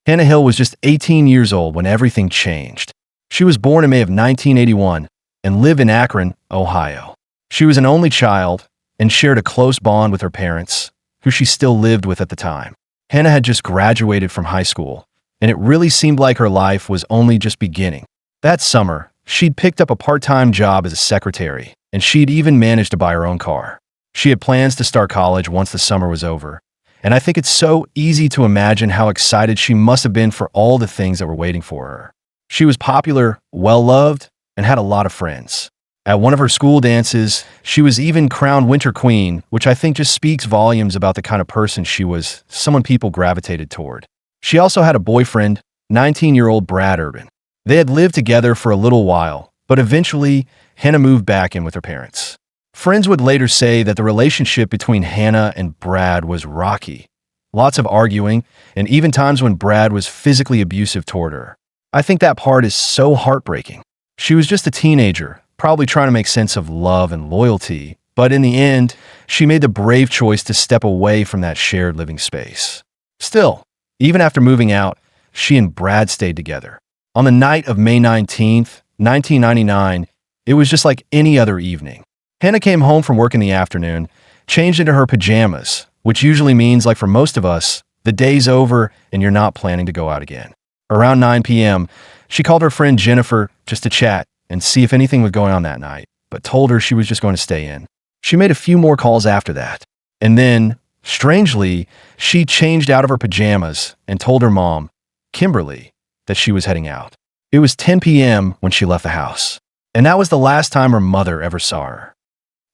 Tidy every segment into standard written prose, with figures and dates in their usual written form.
Hannah Hill was just 18 years old when everything changed. She was born in May of 1981 and lived in Akron, Ohio. She was an only child and shared a close bond with her parents, who she still lived with at the time. Hannah had just graduated from high school, and it really seemed like her life was only just beginning. That summer, she'd picked up a part-time job as a secretary, and she'd even managed to buy her own car. She had plans to start college once the summer was over, and I think it's so easy to imagine how excited she must have been for all the things that were waiting for her. She was popular, well-loved, and had a lot of friends. At one of her school dances, she was even crowned Winter Queen, which I think just speaks volumes about the kind of person she was, someone people gravitated toward. She also had a boyfriend, 19-year-old Brad Urban. They had lived together for a little while, but eventually, Hannah moved back in with her parents. Friends would later say that the relationship between Hannah and Brad was rocky. Lots of arguing, and even times when Brad was physically abusive toward her. I think that part is so heartbreaking. She was just a teenager, probably trying to make sense of love and loyalty, but in the end, she made the brave choice to step away from that shared living space. Still, even after moving out, she and Brad stayed together. On the night of May 19th, 1999, it was just like any other evening. Hannah came home from work in the afternoon, changed into her pajamas, which usually means, like for most of us, the day's over and you're not planning to go out again. Around 9 p.m., she called her friend Jennifer just to chat and see if anything was going on that night, but told her she was just going to stay in. She made a few more calls after that. And then, strangely, she changed out of her pajamas and told her mom, Kimberly, that she was heading out. It was 10 p.m. when she left the house, and that was the last time her mother ever saw her.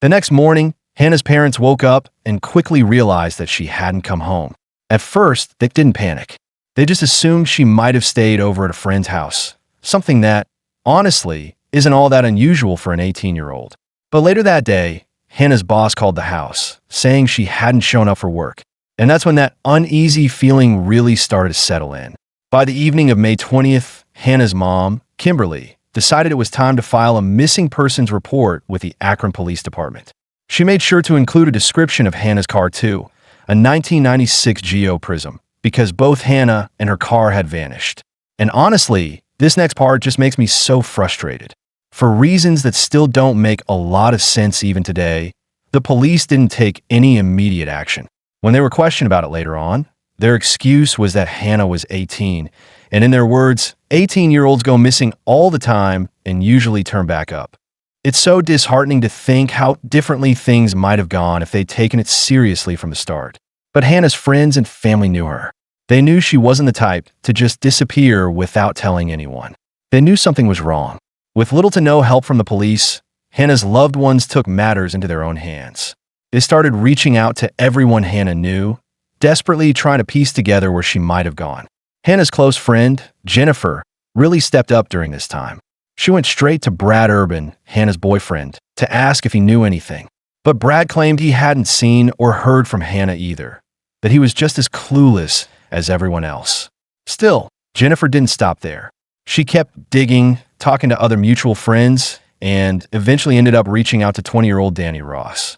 The next morning, Hannah's parents woke up and quickly realized that she hadn't come home. At first, they didn't panic. They just assumed she might have stayed over at a friend's house, something that, honestly, isn't all that unusual for an 18-year-old. But later that day, Hannah's boss called the house, saying she hadn't shown up for work. And that's when that uneasy feeling really started to settle in. By the evening of May 20th, Hannah's mom, Kimberly, decided it was time to file a missing persons report with the Akron Police Department. She made sure to include a description of Hannah's car too, a 1996 Geo Prism, because both Hannah and her car had vanished. And honestly, this next part just makes me so frustrated. For reasons that still don't make a lot of sense even today, the police didn't take any immediate action. When they were questioned about it later on, their excuse was that Hannah was 18, and in their words, 18-year-olds go missing all the time and usually turn back up. It's so disheartening to think how differently things might have gone if they'd taken it seriously from the start. But Hannah's friends and family knew her. They knew she wasn't the type to just disappear without telling anyone. They knew something was wrong. With little to no help from the police, Hannah's loved ones took matters into their own hands. They started reaching out to everyone Hannah knew, desperately trying to piece together where she might have gone. Hannah's close friend, Jennifer, really stepped up during this time. She went straight to Brad Urban, Hannah's boyfriend, to ask if he knew anything. But Brad claimed he hadn't seen or heard from Hannah either, that he was just as clueless as everyone else. Still, Jennifer didn't stop there. She kept digging, talking to other mutual friends, and eventually ended up reaching out to 20-year-old Danny Ross.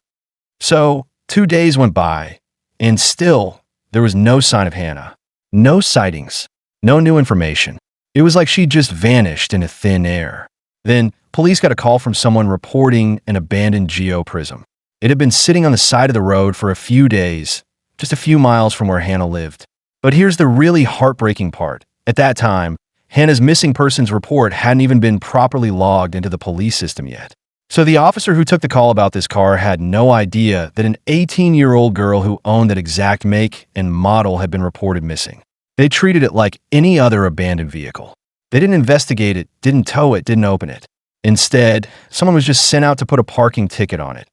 So, 2 days went by, and still, there was no sign of Hannah. No sightings, no new information. It was like she just vanished into thin air. Then, police got a call from someone reporting an abandoned Geo Prism. It had been sitting on the side of the road for a few days, just a few miles from where Hannah lived. But here's the really heartbreaking part. At that time, Hannah's missing persons report hadn't even been properly logged into the police system yet. So the officer who took the call about this car had no idea that an 18-year-old girl who owned that exact make and model had been reported missing. They treated it like any other abandoned vehicle. They didn't investigate it, didn't tow it, didn't open it. Instead, someone was just sent out to put a parking ticket on it,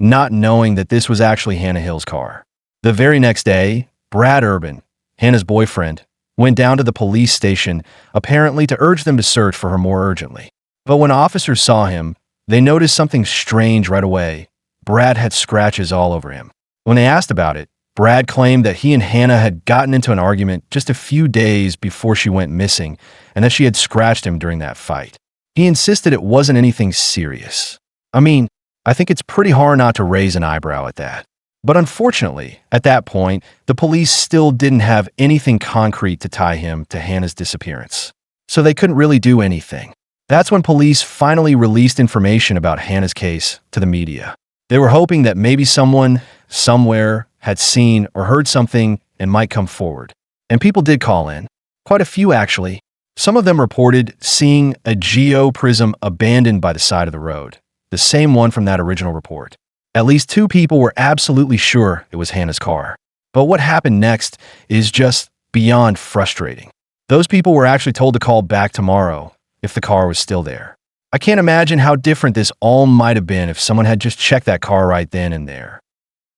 not knowing that this was actually Hannah Hill's car. The very next day, Brad Urban, Hannah's boyfriend, went down to the police station, apparently to urge them to search for her more urgently. But when officers saw him, they noticed something strange right away. Brad had scratches all over him. When they asked about it, Brad claimed that he and Hannah had gotten into an argument just a few days before she went missing, and that she had scratched him during that fight. He insisted it wasn't anything serious. I mean, I think it's pretty hard not to raise an eyebrow at that. But unfortunately, at that point, the police still didn't have anything concrete to tie him to Hannah's disappearance. So they couldn't really do anything. That's when police finally released information about Hannah's case to the media. They were hoping that maybe someone, somewhere, had seen or heard something and might come forward. And people did call in. Quite a few, actually. Some of them reported seeing a geoprism abandoned by the side of the road, the same one from that original report. At least 2 people were absolutely sure it was Hannah's car. But what happened next is just beyond frustrating. Those people were actually told to call back tomorrow if the car was still there. I can't imagine how different this all might have been if someone had just checked that car right then and there.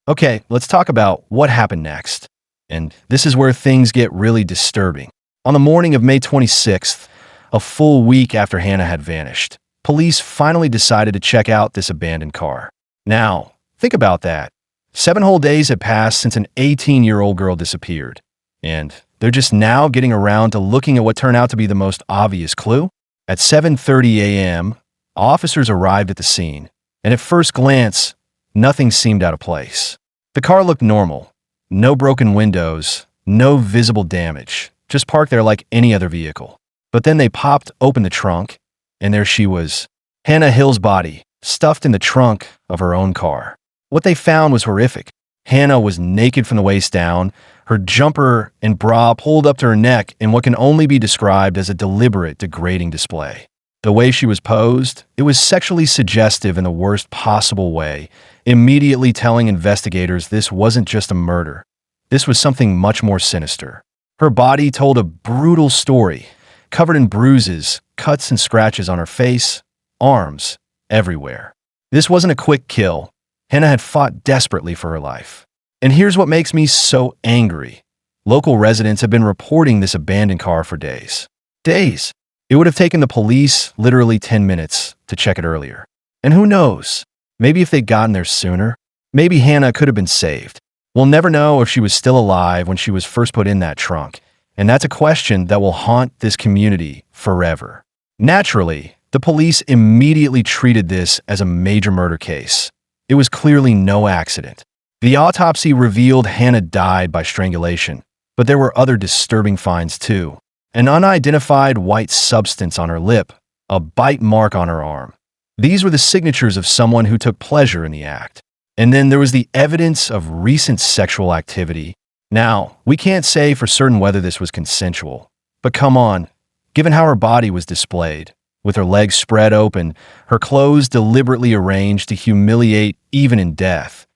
Okay, let's talk about what happened next. And this is where things get really disturbing. On the morning of May 26th, a full week after Hannah had vanished, police finally decided to check out this abandoned car. Now, think about that. 7 whole days had passed since an 18-year-old girl disappeared, and they're just now getting around to looking at what turned out to be the most obvious clue. At 7:30 a.m., officers arrived at the scene, and at first glance, nothing seemed out of place. The car looked normal. No broken windows, no visible damage, just parked there like any other vehicle. But then they popped open the trunk, and there she was, Hannah Hill's body, stuffed in the trunk of her own car. What they found was horrific. Hannah was naked from the waist down, her jumper and bra pulled up to her neck in what can only be described as a deliberate, degrading display. The way she was posed, it was sexually suggestive in the worst possible way, immediately telling investigators this wasn't just a murder. This was something much more sinister. Her body told a brutal story, covered in bruises, cuts and scratches on her face, arms, everywhere. This wasn't a quick kill. Hannah had fought desperately for her life. And here's what makes me so angry. Local residents have been reporting this abandoned car for days. Days. It would have taken the police literally 10 minutes to check it earlier. And who knows? Maybe if they'd gotten there sooner, maybe Hannah could have been saved. We'll never know if she was still alive when she was first put in that trunk. And that's a question that will haunt this community forever. Naturally, the police immediately treated this as a major murder case. It was clearly no accident. The autopsy revealed Hannah died by strangulation, but there were other disturbing finds too. An unidentified white substance on her lip, a bite mark on her arm. These were the signatures of someone who took pleasure in the act. And then there was the evidence of recent sexual activity. Now, we can't say for certain whether this was consensual, but come on, given how her body was displayed, with her legs spread open, her clothes deliberately arranged to humiliate even in death,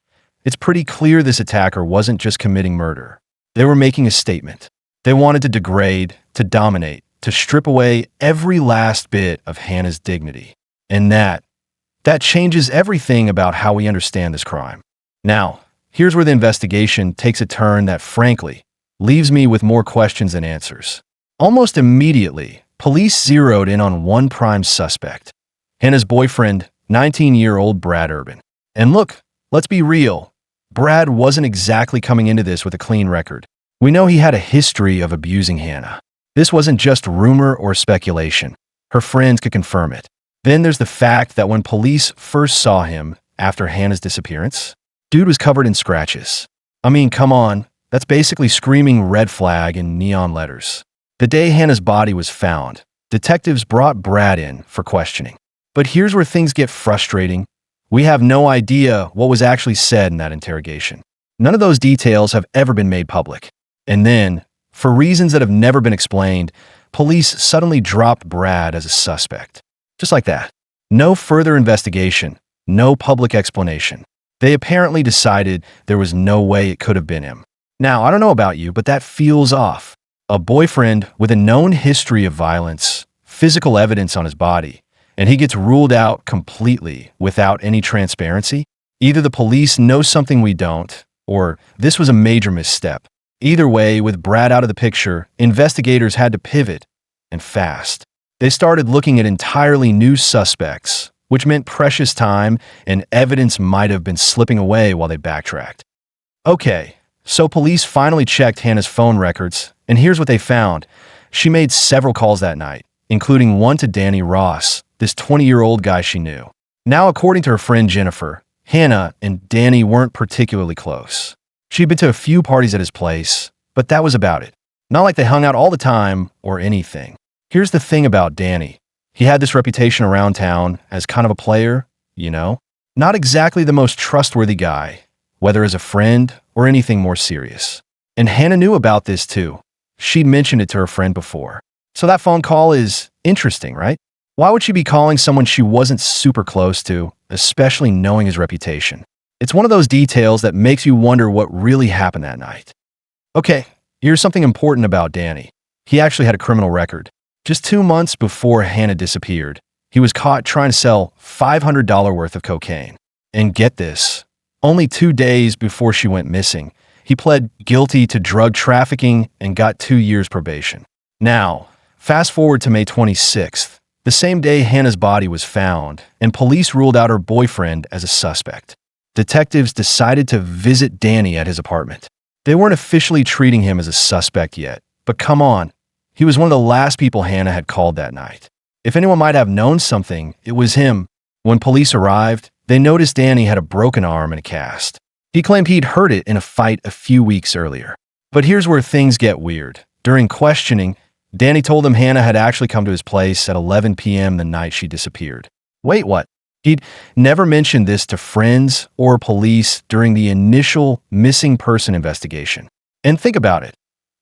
it's pretty clear this attacker wasn't just committing murder. They were making a statement. They wanted to degrade, to dominate, to strip away every last bit of Hannah's dignity. And that changes everything about how we understand this crime. Now, here's where the investigation takes a turn that, frankly, leaves me with more questions than answers. Almost immediately, police zeroed in on one prime suspect, Hannah's boyfriend, 19-year-old Brad Urban. And look, let's be real. Brad wasn't exactly coming into this with a clean record. We know he had a history of abusing Hannah. This wasn't just rumor or speculation. Her friends could confirm it. Then there's the fact that when police first saw him after Hannah's disappearance, dude was covered in scratches. I mean, come on, that's basically screaming red flag in neon letters. The day Hannah's body was found, detectives brought Brad in for questioning. But here's where things get frustrating. We have no idea what was actually said in that interrogation. None of those details have ever been made public. And then, for reasons that have never been explained, police suddenly dropped Brad as a suspect. Just like that. No further investigation, no public explanation. They apparently decided there was no way it could have been him. Now, I don't know about you, but that feels off. A boyfriend with a known history of violence, physical evidence on his body, and he gets ruled out completely without any transparency? Either the police know something we don't, or this was a major misstep. Either way, with Brad out of the picture, investigators had to pivot, and fast. They started looking at entirely new suspects, which meant precious time and evidence might have been slipping away while they backtracked. Okay, so police finally checked Hannah's phone records, and here's what they found. She made several calls that night, including one to Danny Ross, this 20-year-old guy she knew. Now, according to her friend Jennifer, Hannah and Danny weren't particularly close. She'd been to a few parties at his place, but that was about it. Not like they hung out all the time or anything. Here's the thing about Danny. He had this reputation around town as kind of a player, you know? Not exactly the most trustworthy guy, whether as a friend or anything more serious. And Hannah knew about this too. She'd mentioned it to her friend before. So that phone call is interesting, right? Why would she be calling someone she wasn't super close to, especially knowing his reputation? It's one of those details that makes you wonder what really happened that night. Okay, here's something important about Danny. He actually had a criminal record. Just 2 months before Hannah disappeared, he was caught trying to sell $500 worth of cocaine. And get this, only 2 days before she went missing, he pled guilty to drug trafficking and got 2 years probation. Now, fast forward to May 26th, the same day Hannah's body was found, and police ruled out her boyfriend as a suspect. Detectives decided to visit Danny at his apartment. They weren't officially treating him as a suspect yet, but come on, he was one of the last people Hannah had called that night. If anyone might have known something, it was him. When police arrived, they noticed Danny had a broken arm and a cast. He claimed he'd hurt it in a fight a few weeks earlier. But here's where things get weird. During questioning, Danny told them Hannah had actually come to his place at 11 p.m. the night she disappeared. Wait, what? He'd never mentioned this to friends or police during the initial missing person investigation. And think about it.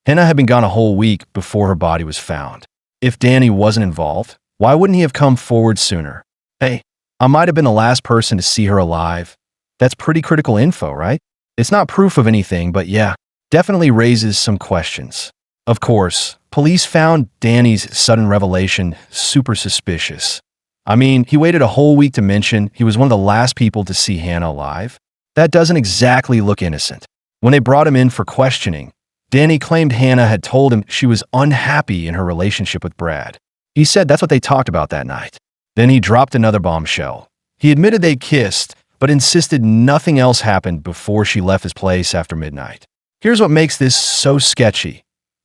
Hannah had been gone a whole week before her body was found. If Danny wasn't involved, why wouldn't he have come forward sooner? Hey, I might have been the last person to see her alive. That's pretty critical info, right? It's not proof of anything, but yeah, definitely raises some questions. Of course, police found Danny's sudden revelation super suspicious. I mean, he waited a whole week to mention he was one of the last people to see Hannah alive. That doesn't exactly look innocent. When they brought him in for questioning, Danny claimed Hannah had told him she was unhappy in her relationship with Brad. He said that's what they talked about that night. Then he dropped another bombshell. He admitted they kissed, but insisted nothing else happened before she left his place after midnight. Here's what makes this so sketchy.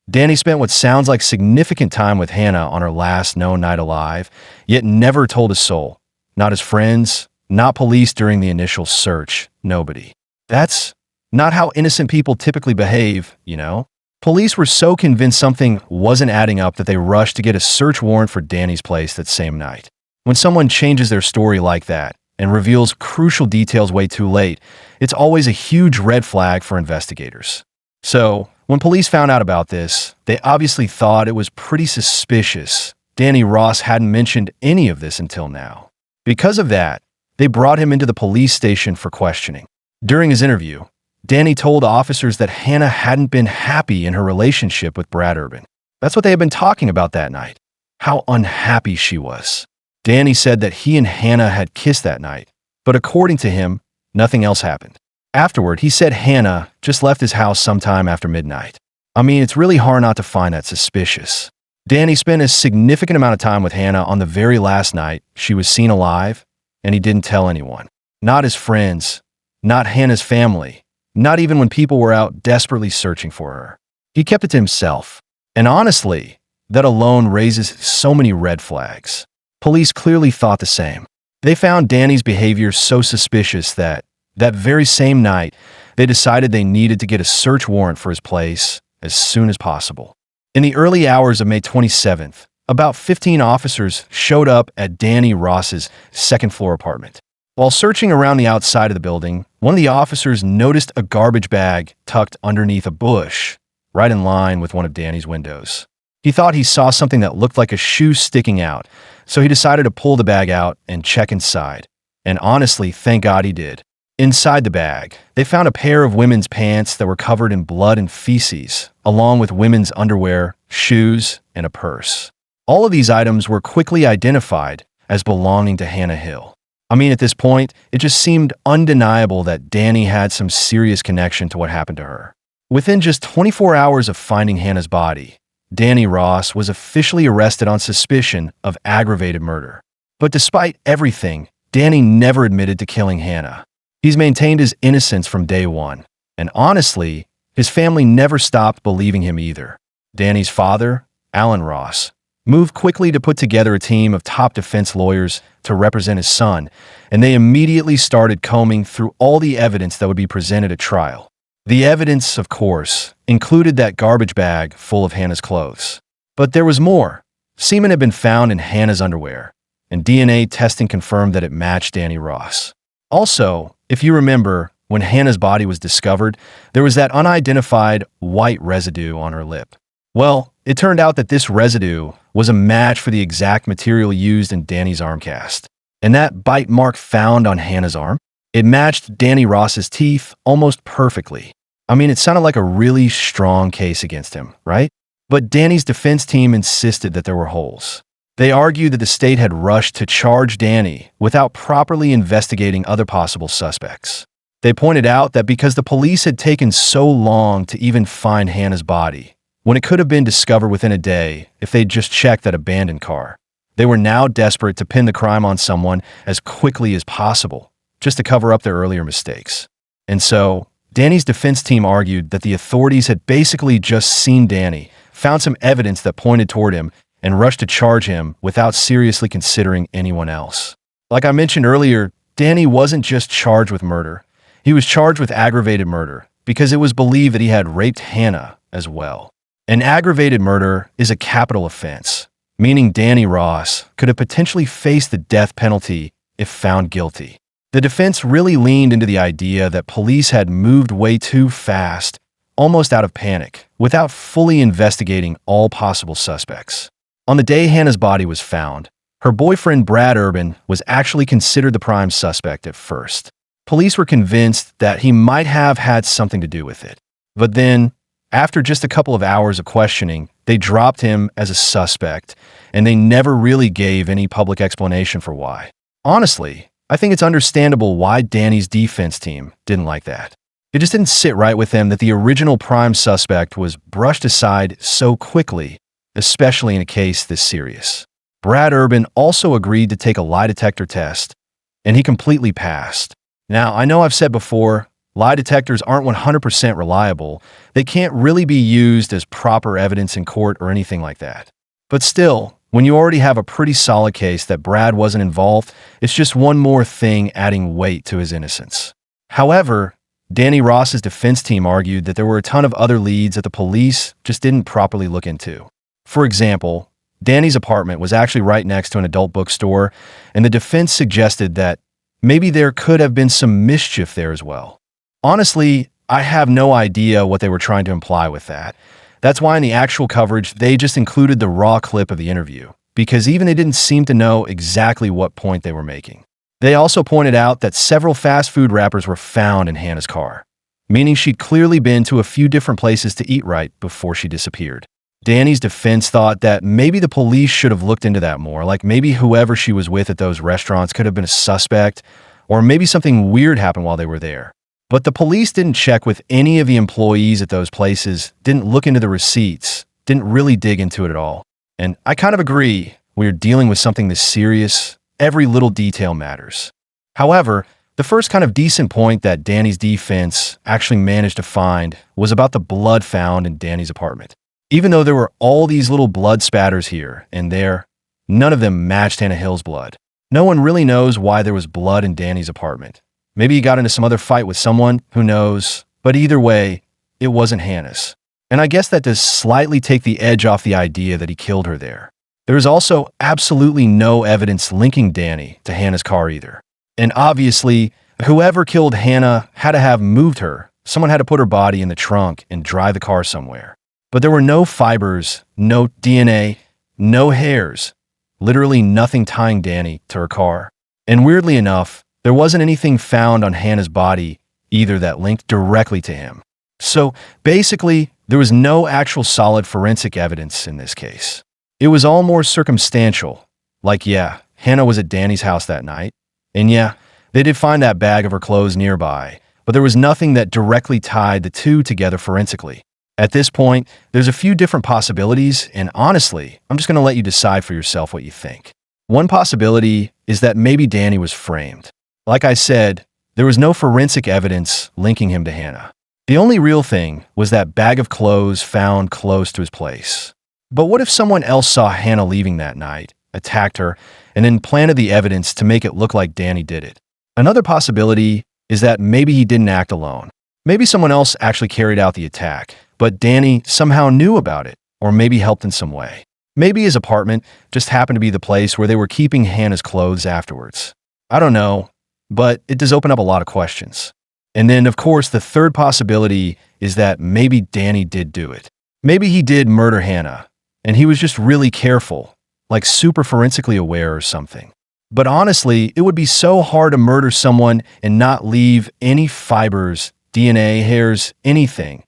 Danny spent what sounds like significant time with Hannah on her last known night alive, yet never told a soul. Not his friends, not police during the initial search, nobody. That's not how innocent people typically behave, you know? Police were so convinced something wasn't adding up that they rushed to get a search warrant for Danny's place that same night. When someone changes their story like that and reveals crucial details way too late, it's always a huge red flag for investigators. So, when police found out about this, they obviously thought it was pretty suspicious. Danny Ross hadn't mentioned any of this until now. Because of that, they brought him into the police station for questioning. During his interview, Danny told officers that Hannah hadn't been happy in her relationship with Brad Urban. That's what they had been talking about that night. How unhappy she was. Danny said that he and Hannah had kissed that night, but according to him, nothing else happened. Afterward, he said Hannah just left his house sometime after midnight. I mean, it's really hard not to find that suspicious. Danny spent a significant amount of time with Hannah on the very last night she was seen alive, and he didn't tell anyone. Not his friends, not Hannah's family, not even when people were out desperately searching for her. He kept it to himself. And honestly, that alone raises so many red flags. Police clearly thought the same. They found Danny's behavior so suspicious that very same night, they decided they needed to get a search warrant for his place as soon as possible. In the early hours of May 27th, about 15 officers showed up at Danny Ross's second-floor apartment. While searching around the outside of the building, one of the officers noticed a garbage bag tucked underneath a bush, right in line with one of Danny's windows. He thought he saw something that looked like a shoe sticking out, so he decided to pull the bag out and check inside. And honestly, thank God he did. Inside the bag, they found a pair of women's pants that were covered in blood and feces, along with women's underwear, shoes, and a purse. All of these items were quickly identified as belonging to Hannah Hill. I mean, at this point, it just seemed undeniable that Danny had some serious connection to what happened to her. Within just 24 hours of finding Hannah's body, Danny Ross was officially arrested on suspicion of aggravated murder. But despite everything, Danny never admitted to killing Hannah. He's maintained his innocence from day one, and honestly, his family never stopped believing him either. Danny's father, Alan Ross, moved quickly to put together a team of top defense lawyers to represent his son, and they immediately started combing through all the evidence that would be presented at trial. The evidence, of course, included that garbage bag full of Hannah's clothes. But there was more. Semen had been found in Hannah's underwear, and DNA testing confirmed that it matched Danny Ross. Also, if you remember, when Hannah's body was discovered, there was that unidentified white residue on her lip. Well, it turned out that this residue was a match for the exact material used in Danny's arm cast. And that bite mark found on Hannah's arm, it matched Danny Ross's teeth almost perfectly. I mean, it sounded like a really strong case against him, right? But Danny's defense team insisted that there were holes. They argued that the state had rushed to charge Danny without properly investigating other possible suspects. They pointed out that because the police had taken so long to even find Hannah's body, when it could have been discovered within a day if they'd just checked that abandoned car, they were now desperate to pin the crime on someone as quickly as possible, just to cover up their earlier mistakes. And so, Danny's defense team argued that the authorities had basically just seen Danny, found some evidence that pointed toward him, and rushed to charge him without seriously considering anyone else. Like I mentioned earlier, Danny wasn't just charged with murder. He was charged with aggravated murder because it was believed that he had raped Hannah as well. An aggravated murder is a capital offense, meaning Danny Ross could have potentially faced the death penalty if found guilty. The defense really leaned into the idea that police had moved way too fast, almost out of panic, without fully investigating all possible suspects. On the day Hannah's body was found, her boyfriend Brad Urban was actually considered the prime suspect at first. Police were convinced that he might have had something to do with it. But then, after just a couple of hours of questioning, they dropped him as a suspect, and they never really gave any public explanation for why. Honestly, I think it's understandable why Danny's defense team didn't like that. It just didn't sit right with them that the original prime suspect was brushed aside so quickly, especially in a case this serious. Brad Urban also agreed to take a lie detector test, and he completely passed. Now, I know I've said before, lie detectors aren't 100% reliable. They can't really be used as proper evidence in court or anything like that. But still, when you already have a pretty solid case that Brad wasn't involved, it's just one more thing adding weight to his innocence. However, Danny Ross's defense team argued that there were a ton of other leads that the police just didn't properly look into. For example, Danny's apartment was actually right next to an adult bookstore, and the defense suggested that maybe there could have been some mischief there as well. Honestly, I have no idea what they were trying to imply with that. That's why in the actual coverage, they just included the raw clip of the interview, because even they didn't seem to know exactly what point they were making. They also pointed out that several fast food wrappers were found in Hannah's car, meaning she'd clearly been to a few different places to eat right before she disappeared. Danny's defense thought that maybe the police should have looked into that more, like maybe whoever she was with at those restaurants could have been a suspect, or maybe something weird happened while they were there. But the police didn't check with any of the employees at those places, didn't look into the receipts, didn't really dig into it at all. And I kind of agree, when you're dealing with something this serious, every little detail matters. However, the first kind of decent point that Danny's defense actually managed to find was about the blood found in Danny's apartment. Even though there were all these little blood spatters here and there, none of them matched Hannah Hill's blood. No one really knows why there was blood in Danny's apartment. Maybe he got into some other fight with someone, who knows, but either way, it wasn't Hannah's. And I guess that does slightly take the edge off the idea that he killed her there. There is also absolutely no evidence linking Danny to Hannah's car either. And obviously, whoever killed Hannah had to have moved her. Someone had to put her body in the trunk and drive the car somewhere. But there were no fibers, no DNA, no hairs, literally nothing tying Danny to her car. And weirdly enough, there wasn't anything found on Hannah's body either that linked directly to him. So basically, there was no actual solid forensic evidence in this case. It was all more circumstantial. Like, yeah, Hannah was at Danny's house that night. And yeah, they did find that bag of her clothes nearby, but there was nothing that directly tied the two together forensically. At this point, there's a few different possibilities, and honestly, I'm just going to let you decide for yourself what you think. One possibility is that maybe Danny was framed. Like I said, there was no forensic evidence linking him to Hannah. The only real thing was that bag of clothes found close to his place. But what if someone else saw Hannah leaving that night, attacked her, and then planted the evidence to make it look like Danny did it? Another possibility is that maybe he didn't act alone. Maybe someone else actually carried out the attack, but Danny somehow knew about it, or maybe helped in some way. Maybe his apartment just happened to be the place where they were keeping Hannah's clothes afterwards. I don't know, but it does open up a lot of questions. And then, of course, the third possibility is that maybe Danny did do it. Maybe he did murder Hannah, and he was just really careful, like super forensically aware or something. But honestly, it would be so hard to murder someone and not leave any fibers, DNA, hairs, anything,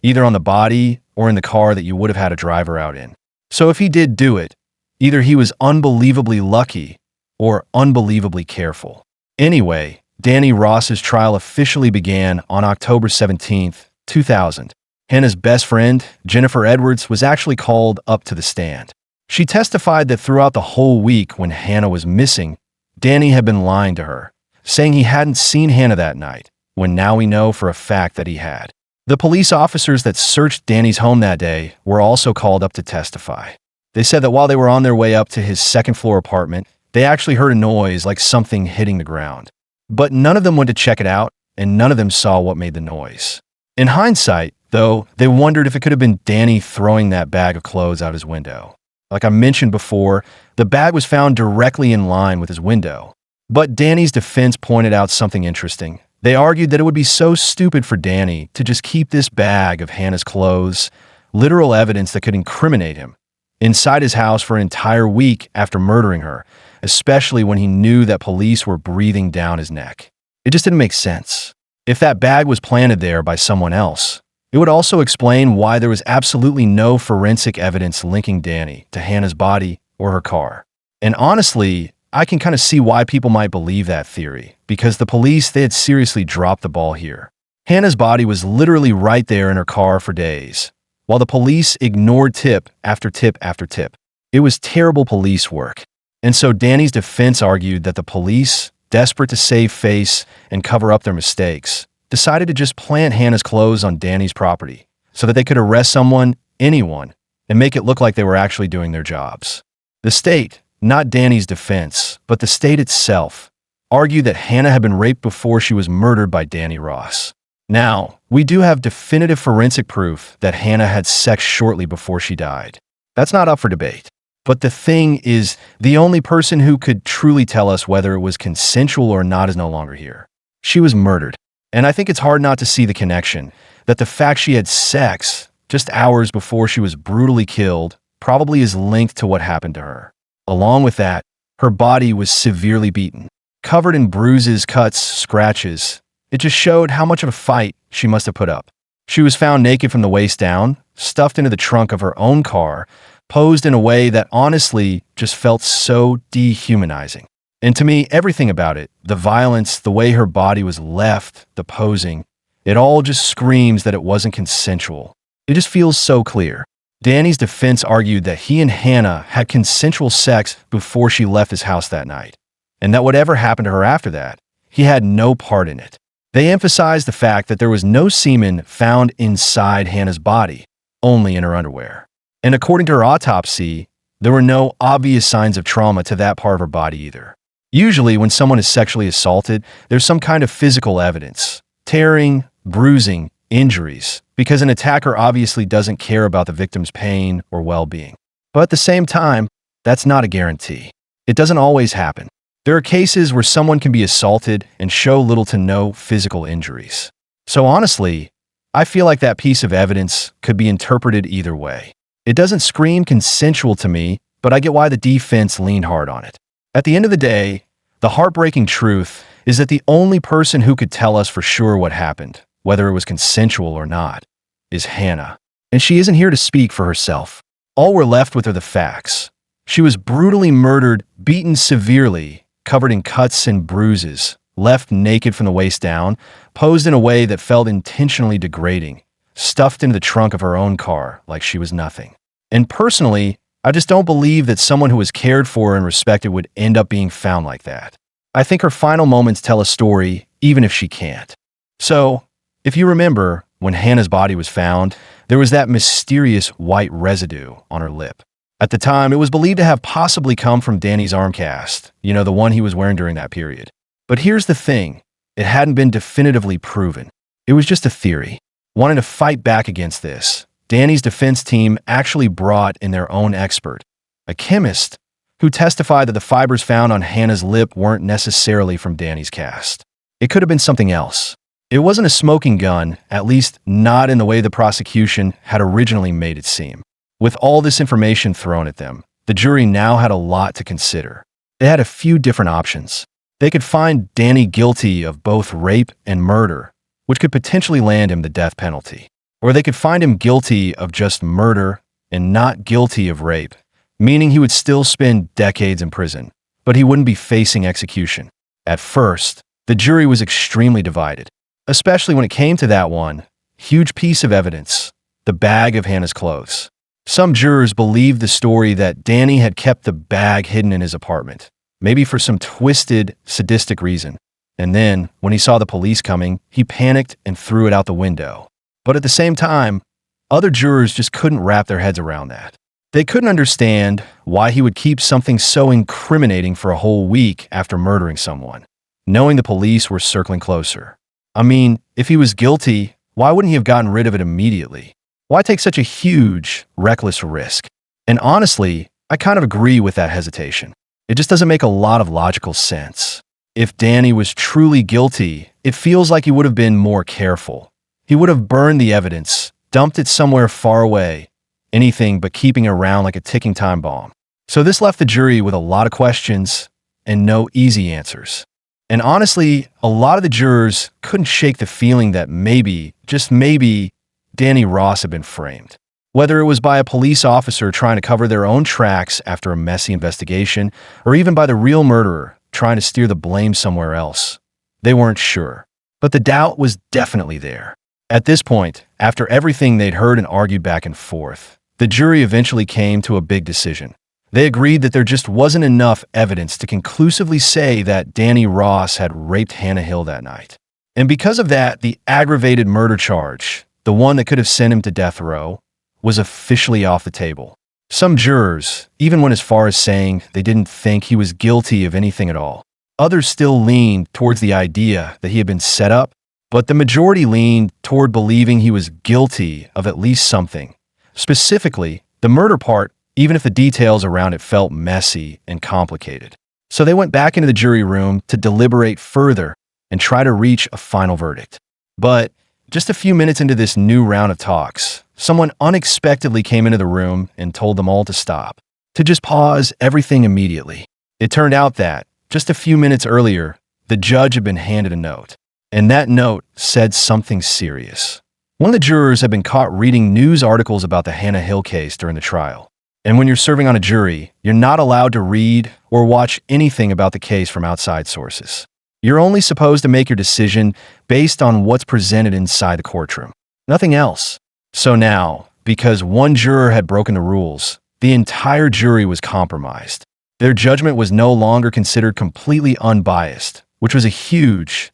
either on the body or in the car that you would have had a driver out in. So if he did do it, either he was unbelievably lucky or unbelievably careful. Anyway, Danny Ross's trial officially began on October 17th, 2000. Hannah's best friend, Jennifer Edwards, was actually called up to the stand. She testified that throughout the whole week when Hannah was missing, Danny had been lying to her, saying he hadn't seen Hannah that night, when now we know for a fact that he had. The police officers that searched Danny's home that day were also called up to testify. They said that while they were on their way up to his second-floor apartment, they actually heard a noise like something hitting the ground. But none of them went to check it out, and none of them saw what made the noise. In hindsight, though, they wondered if it could have been Danny throwing that bag of clothes out his window. Like I mentioned before, the bag was found directly in line with his window. But Danny's defense pointed out something interesting. They argued that it would be so stupid for Danny to just keep this bag of Hannah's clothes, literal evidence that could incriminate him, inside his house for an entire week after murdering her, especially when he knew that police were breathing down his neck. It just didn't make sense. If that bag was planted there by someone else, it would also explain why there was absolutely no forensic evidence linking Danny to Hannah's body or her car. And honestly, I can kind of see why people might believe that theory, because the police, they had seriously dropped the ball here. Hannah's body was literally right there in her car for days, while the police ignored tip after tip after tip. It was terrible police work. And so Danny's defense argued that the police, desperate to save face and cover up their mistakes, decided to just plant Hannah's clothes on Danny's property so that they could arrest someone, anyone, and make it look like they were actually doing their jobs. The state, not Danny's defense, but the state itself, argued that Hannah had been raped before she was murdered by Danny Ross. Now, we do have definitive forensic proof that Hannah had sex shortly before she died. That's not up for debate. But the thing is, the only person who could truly tell us whether it was consensual or not is no longer here. She was murdered. And I think it's hard not to see the connection, that the fact she had sex just hours before she was brutally killed probably is linked to what happened to her. Along with that, her body was severely beaten, covered in bruises, cuts, scratches. It just showed how much of a fight she must have put up. She was found naked from the waist down, stuffed into the trunk of her own car, posed in a way that honestly just felt so dehumanizing. And to me, everything about it, the violence, the way her body was left, the posing, it all just screams that it wasn't consensual. It just feels so clear. Danny's defense argued that he and Hannah had consensual sex before she left his house that night, and that whatever happened to her after that, he had no part in it. They emphasized the fact that there was no semen found inside Hannah's body, only in her underwear. And according to her autopsy, there were no obvious signs of trauma to that part of her body either. Usually, when someone is sexually assaulted, there's some kind of physical evidence, tearing, bruising, injuries, because an attacker obviously doesn't care about the victim's pain or well-being. But at the same time, that's not a guarantee. It doesn't always happen. There are cases where someone can be assaulted and show little to no physical injuries. So honestly, I feel like that piece of evidence could be interpreted either way. It doesn't scream consensual to me, but I get why the defense leaned hard on it. At the end of the day, the heartbreaking truth is that the only person who could tell us for sure what happened, whether it was consensual or not, is Hannah. And she isn't here to speak for herself. All we're left with are the facts. She was brutally murdered, beaten severely, covered in cuts and bruises, left naked from the waist down, posed in a way that felt intentionally degrading, stuffed into the trunk of her own car like she was nothing. And personally, I just don't believe that someone who was cared for and respected would end up being found like that. I think her final moments tell a story, even if she can't. So, if you remember, when Hannah's body was found, there was that mysterious white residue on her lip. At the time, it was believed to have possibly come from Danny's arm cast, the one he was wearing during that period. But here's the thing, it hadn't been definitively proven. It was just a theory. Wanting to fight back against this, Danny's defense team actually brought in their own expert, a chemist, who testified that the fibers found on Hannah's lip weren't necessarily from Danny's cast. It could have been something else. It wasn't a smoking gun, at least not in the way the prosecution had originally made it seem. With all this information thrown at them, the jury now had a lot to consider. They had a few different options. They could find Danny guilty of both rape and murder, which could potentially land him the death penalty. Or they could find him guilty of just murder and not guilty of rape, meaning he would still spend decades in prison, but he wouldn't be facing execution. At first, the jury was extremely divided, especially when it came to that one huge piece of evidence, the bag of Hannah's clothes. Some jurors believed the story that Danny had kept the bag hidden in his apartment, maybe for some twisted, sadistic reason. And then, when he saw the police coming, he panicked and threw it out the window. But at the same time, other jurors just couldn't wrap their heads around that. They couldn't understand why he would keep something so incriminating for a whole week after murdering someone, knowing the police were circling closer. I mean, if he was guilty, why wouldn't he have gotten rid of it immediately? Why take such a huge, reckless risk? And honestly, I kind of agree with that hesitation. It just doesn't make a lot of logical sense. If Danny was truly guilty, it feels like he would have been more careful. He would have burned the evidence, dumped it somewhere far away, anything but keeping it around like a ticking time bomb. So this left the jury with a lot of questions and no easy answers. And honestly, a lot of the jurors couldn't shake the feeling that maybe, just maybe, Danny Ross had been framed. Whether it was by a police officer trying to cover their own tracks after a messy investigation, or even by the real murderer trying to steer the blame somewhere else, they weren't sure. But the doubt was definitely there. At this point, after everything they'd heard and argued back and forth, the jury eventually came to a big decision. They agreed that there just wasn't enough evidence to conclusively say that Danny Ross had raped Hannah Hill that night. And because of that, the aggravated murder charge, the one that could have sent him to death row, was officially off the table. Some jurors even went as far as saying they didn't think he was guilty of anything at all. Others still leaned towards the idea that he had been set up, but the majority leaned toward believing he was guilty of at least something. Specifically, the murder part, even if the details around it felt messy and complicated. So they went back into the jury room to deliberate further and try to reach a final verdict. But just a few minutes into this new round of talks, someone unexpectedly came into the room and told them all to stop, to just pause everything immediately. It turned out that, just a few minutes earlier, the judge had been handed a note. And that note said something serious. One of the jurors had been caught reading news articles about the Hannah Hill case during the trial. And when you're serving on a jury, you're not allowed to read or watch anything about the case from outside sources. You're only supposed to make your decision based on what's presented inside the courtroom. Nothing else. So now, because one juror had broken the rules, the entire jury was compromised. Their judgment was no longer considered completely unbiased, which was a huge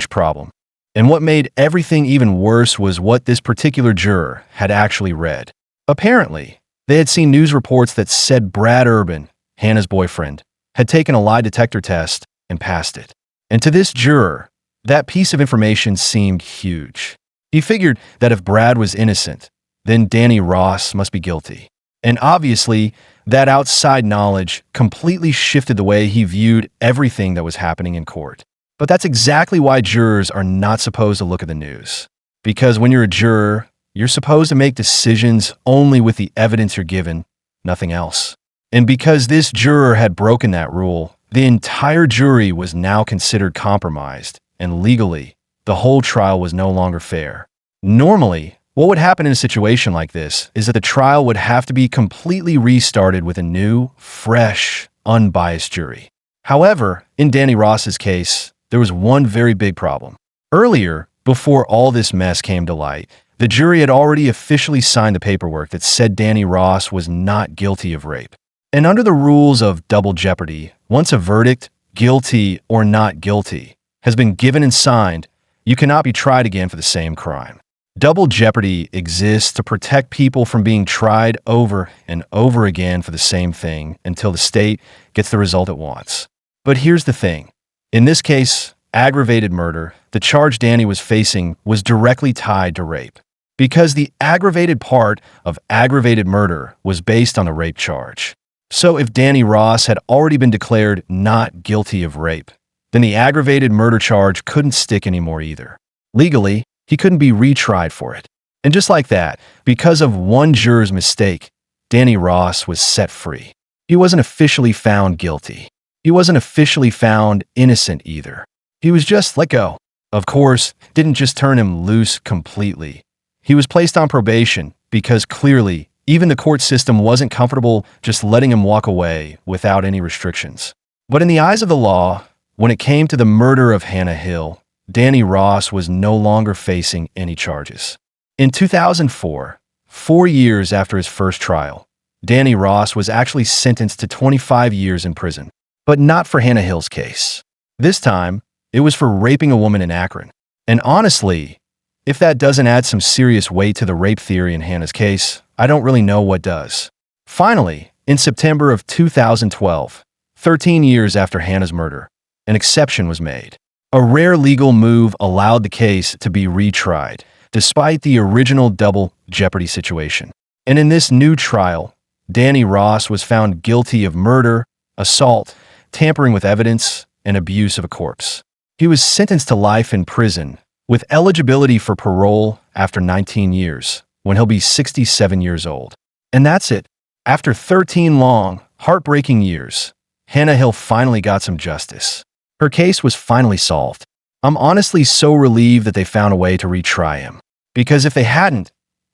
problem. And what made everything even worse was what this particular juror had actually read. Apparently, they had seen news reports that said Brad Urban, Hannah's boyfriend, had taken a lie detector test and passed it. And to this juror, that piece of information seemed huge. He figured that if Brad was innocent, then Danny Ross must be guilty. And obviously, that outside knowledge completely shifted the way he viewed everything that was happening in court. But that's exactly why jurors are not supposed to look at the news. Because when you're a juror, you're supposed to make decisions only with the evidence you're given, nothing else. And because this juror had broken that rule, the entire jury was now considered compromised, and legally, the whole trial was no longer fair. Normally, what would happen in a situation like this is that the trial would have to be completely restarted with a new, fresh, unbiased jury. However, in Danny Ross's case, there was one very big problem. Earlier, before all this mess came to light, the jury had already officially signed the paperwork that said Danny Ross was not guilty of rape. And under the rules of double jeopardy, once a verdict, guilty or not guilty, has been given and signed, you cannot be tried again for the same crime. Double jeopardy exists to protect people from being tried over and over again for the same thing until the state gets the result it wants. But here's the thing. In this case, aggravated murder, the charge Danny was facing was directly tied to rape. Because the aggravated part of aggravated murder was based on the rape charge. So if Danny Ross had already been declared not guilty of rape, then the aggravated murder charge couldn't stick anymore either. Legally, he couldn't be retried for it. And just like that, because of one juror's mistake, Danny Ross was set free. He wasn't officially found guilty. He wasn't officially found innocent either. He was just let go. Of course, didn't just turn him loose completely. He was placed on probation because clearly, even the court system wasn't comfortable just letting him walk away without any restrictions. But in the eyes of the law, when it came to the murder of Hannah Hill, Danny Ross was no longer facing any charges. In 2004, 4 years after his first trial, Danny Ross was actually sentenced to 25 years in prison. But not for Hannah Hill's case. This time, it was for raping a woman in Akron. And honestly, if that doesn't add some serious weight to the rape theory in Hannah's case, I don't really know what does. Finally, in September of 2012, 13 years after Hannah's murder, an exception was made. A rare legal move allowed the case to be retried, despite the original double jeopardy situation. And in this new trial, Danny Ross was found guilty of murder, assault, tampering with evidence, and abuse of a corpse. He was sentenced to life in prison, with eligibility for parole after 19 years, when he'll be 67 years old. And that's it. After 13 long, heartbreaking years, Hannah Hill finally got some justice. Her case was finally solved. I'm honestly so relieved that they found a way to retry him. Because if they hadn't,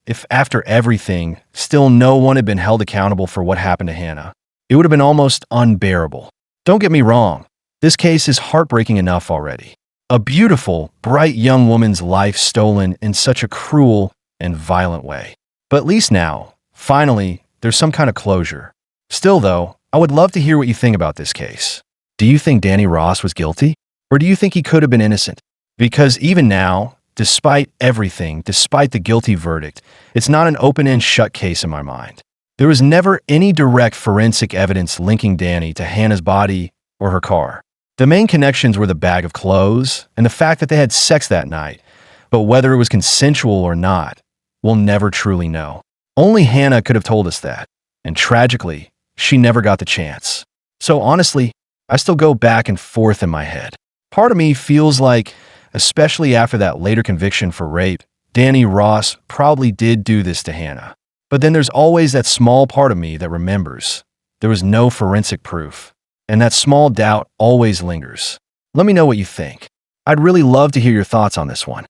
if after everything, still no one had been held accountable for what happened to Hannah, it would have been almost unbearable. Don't get me wrong, this case is heartbreaking enough already. A beautiful, bright young woman's life stolen in such a cruel and violent way. But at least now, finally, there's some kind of closure. Still though, I would love to hear what you think about this case. Do you think Danny Ross was guilty? Or do you think he could have been innocent? Because even now, despite everything, despite the guilty verdict, it's not an open and shut case in my mind. There was never any direct forensic evidence linking Danny to Hannah's body or her car. The main connections were the bag of clothes and the fact that they had sex that night, but whether it was consensual or not, we'll never truly know. Only Hannah could have told us that, and tragically, she never got the chance. So honestly, I still go back and forth in my head. Part of me feels like, especially after that later conviction for rape, Danny Ross probably did do this to Hannah. But then there's always that small part of me that remembers there was no forensic proof, and that small doubt always lingers. Let me know what you think. I'd really love to hear your thoughts on this one.